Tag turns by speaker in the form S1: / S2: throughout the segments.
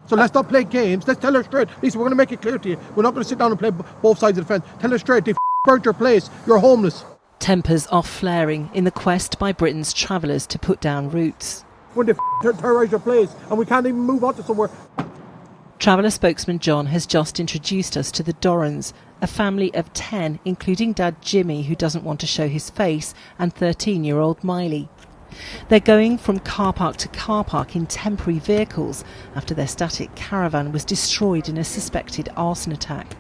S1: So let's not play games. Let's tell her straight. Lisa, we're going to make it clear to you. We're not going to sit down and play both sides of the fence. Tell her straight. They burnt your place. You're homeless.
S2: Tempers are flaring in the quest by Britain's travellers to put down roots.
S1: When they terrorise your place and we can't even move on to somewhere.
S2: Traveller spokesman John has just introduced us to the Dorans, a family of 10, including dad Jimmy, who doesn't want to show his face, and 13-year-old Miley. They're going from car park to car park in temporary vehicles after their static caravan was destroyed in a suspected arson attack.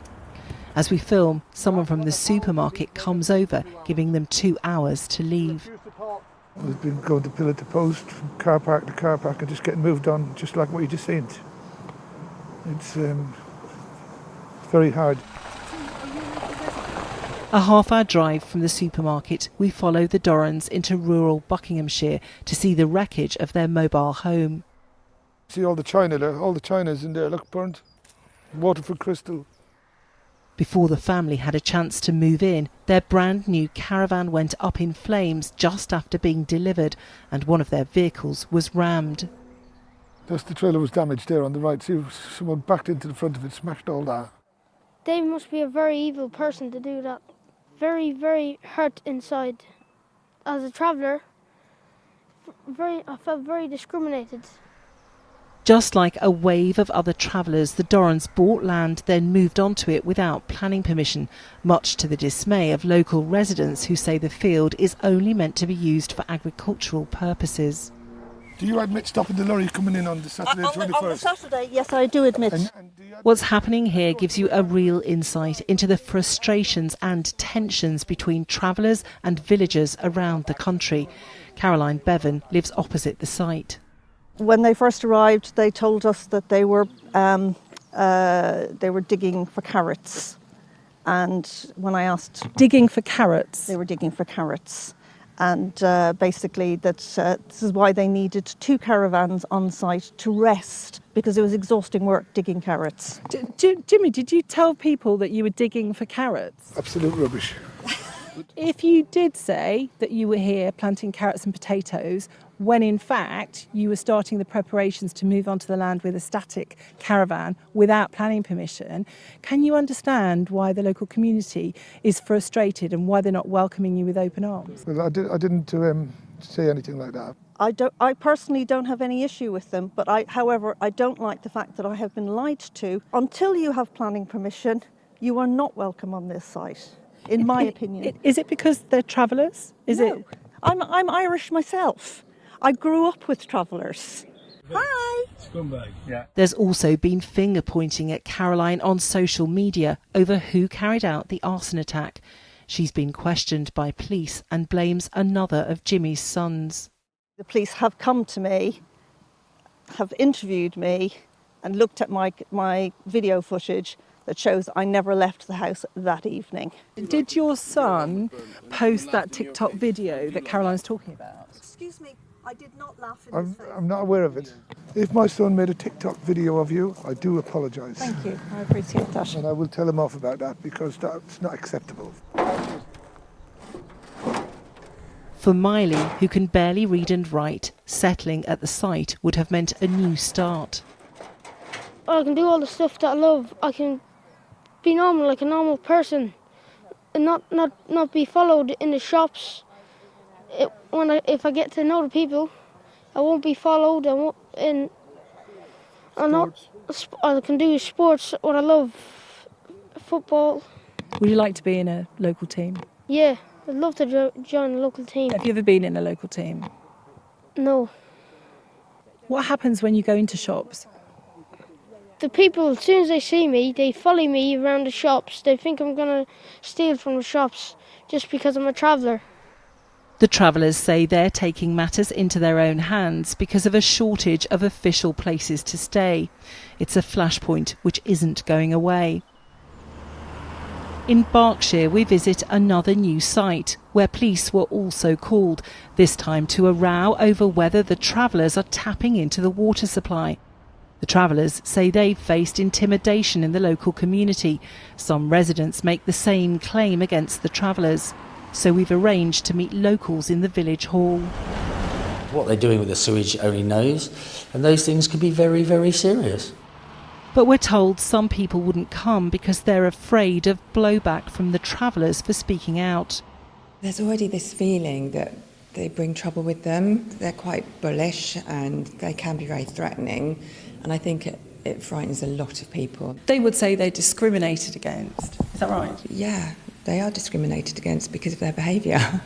S2: As we film, someone from the supermarket comes over, giving them 2 hours to leave.
S3: We've been going to pillar to post, from car park to car park, and just getting moved on, just like what you just seen. It's very hard.
S2: A half-hour drive from the supermarket, we follow the Dorans into rural Buckinghamshire to see the wreckage of their mobile home.
S3: See all the china there, all the china's in there, look, burnt. Waterford crystal.
S2: Before the family had a chance to move in, their brand new caravan went up in flames just after being delivered, and one of their vehicles was rammed.
S3: The trailer was damaged there on the right. See, someone backed into the front of it, smashed all that.
S4: They must be a very evil person to do that. Very, very hurt inside. As a traveller, I felt very discriminated.
S2: Just like a wave of other travellers, the Dorans bought land, then moved onto it without planning permission, much to the dismay of local residents who say the field is only meant to be used for agricultural purposes.
S3: Do you admit stopping the lorry coming in on the Saturday 21st?
S5: On the Saturday, yes, I do admit.
S2: What's happening here gives you a real insight into the frustrations and tensions between travellers and villagers around the country. Caroline Bevan lives opposite the site.
S5: When they first arrived, they told us that they were digging for carrots. And when I asked...
S6: Digging for carrots?
S5: They were digging for carrots. And basically that this is why they needed 2 caravans on site to rest, because it was exhausting work digging carrots.
S6: Jimmy, did you tell people that you were digging for carrots?
S3: Absolute rubbish.
S6: If you did say that you were here planting carrots and potatoes, when in fact you were starting the preparations to move onto the land with a static caravan without planning permission, can you understand why the local community is frustrated and why they're not welcoming you with open arms?
S3: Well, I didn't say anything like that.
S5: I personally don't have any issue with them, but however, I don't like the fact that I have been lied to. Until you have planning permission, you are not welcome on this site, in my opinion.
S6: Is it because they're travellers?
S5: No. I'm Irish myself. I grew up with travellers. Hi!
S3: Scumbag. Yeah.
S2: There's also been finger pointing at Caroline on social media over who carried out the arson attack. She's been questioned by police and blames another of Jimmy's sons.
S5: The police have come to me, have interviewed me and looked at my video footage that shows I never left the house that evening.
S6: Did your son post that TikTok video that Caroline's talking about?
S5: Excuse me, I did not laugh in his face.
S3: I'm not aware of it. If my son made a TikTok video of you, I do apologise.
S5: Thank you, I appreciate that.
S3: And I will tell him off about that because that's not acceptable.
S2: For Miley, who can barely read and write, settling at the site would have meant a new start.
S4: I can do all the stuff that I love. I can be normal, like a normal person, and not be followed in the shops. If I get to know the people, I won't be followed. I can do sports. What I love, football.
S6: Would you like to be in a local team?
S4: Yeah, I'd love to join a local team.
S6: Have you ever been in a local team?
S4: No.
S6: What happens when you go into shops?
S4: The people, as soon as they see me, they follow me around the shops. They think I'm going to steal from the shops just because I'm a traveller.
S2: The travellers say they're taking matters into their own hands because of a shortage of official places to stay. It's a flashpoint which isn't going away. In Berkshire, we visit another new site where police were also called, this time to a row over whether the travellers are tapping into the water supply. The travellers say they've faced intimidation in the local community. Some residents make the same claim against the travellers. So we've arranged to meet locals in the village hall.
S7: What they're doing with the sewage only knows, and those things can be very, very serious.
S2: But we're told some people wouldn't come because they're afraid of blowback from the travellers for speaking out.
S7: There's already this feeling that they bring trouble with them. They're quite bullish and they can be very threatening, and I think it frightens a lot of people.
S6: They would say they're discriminated against. Is that right?
S7: Yeah, they are discriminated against because of their behaviour.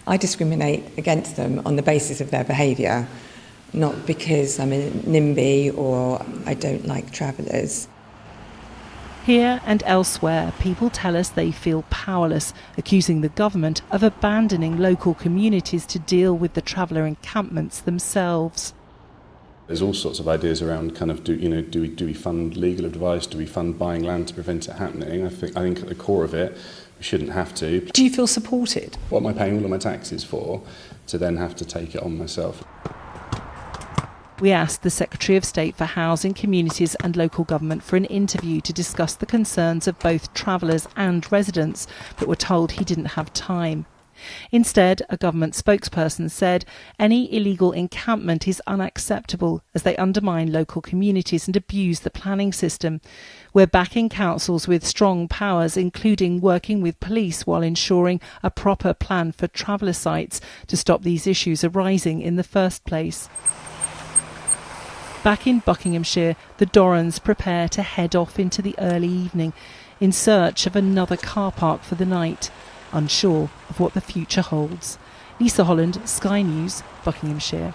S7: I discriminate against them on the basis of their behaviour, not because I'm a NIMBY or I don't like travellers.
S2: Here and elsewhere, people tell us they feel powerless, accusing the government of abandoning local communities to deal with the traveller encampments themselves.
S8: There's all sorts of ideas around kind of do we fund legal advice, do we fund buying land to prevent it happening? I think at the core of it, we shouldn't have to.
S6: Do you feel supported?
S8: What am I paying all of my taxes for to then have to take it on myself?
S2: We asked the Secretary of State for Housing, Communities and Local Government for an interview to discuss the concerns of both travellers and residents, but were told he didn't have time. Instead, a government spokesperson said any illegal encampment is unacceptable as they undermine local communities and abuse the planning system. We're backing councils with strong powers, including working with police while ensuring a proper plan for traveller sites to stop these issues arising in the first place. Back in Buckinghamshire, the Dorans prepare to head off into the early evening in search of another car park for the night, unsure of what the future holds. Lisa Holland, Sky News, Buckinghamshire.